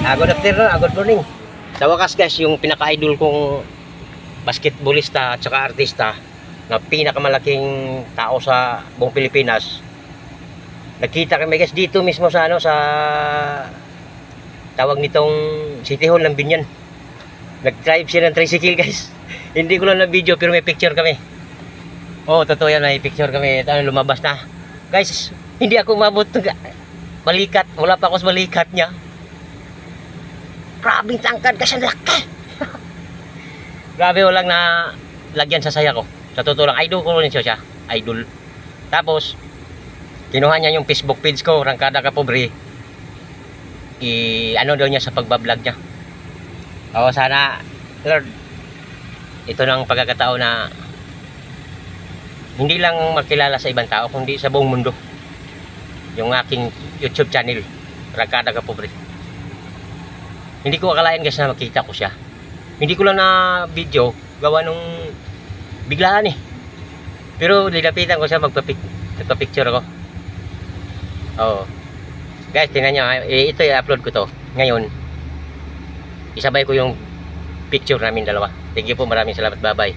Good afternoon, good morning. Sa wakas guys, yung pinaka-idol kong basketballista at saka artista na pinakamalaking tao sa buong Pilipinas. Nagkita kami guys dito mismo sa sa tawag nitong City Hall ng Binyan. Nag-drive siya ng tricycle guys. Hindi ko lang na video pero may picture kami. Oh, totoo yan, may picture kami. Lumabas na. Guys, hindi ako umabot balikat. Wala pa ako sa balikat niya. Grabing tangkad kasi laki. Grabe, walang na lagyan sa saya ko. Sa totoo lang, idol ko rin siya. Idol. Tapos, kinuha niya yung Facebook page ko, Rangkada Kapobre. Ano daw niya sa pagbablog niya. O, sana, Lord, ito ng pagkakataon na hindi lang makilala sa ibang tao, kundi sa buong mundo. Yung aking YouTube channel, Rangkada Kapobre. Hindi ko akalain guys na makita ko siya. Hindi ko lang na video, gawa nung biglaan eh. Pero nilapitan ko siya, magpa-picture ako. Oh. Guys, tingnan nyo, ito i-upload ko to. Ngayon, isabay ko yung picture namin dalawa. Thank you po, maraming salamat, bye bye.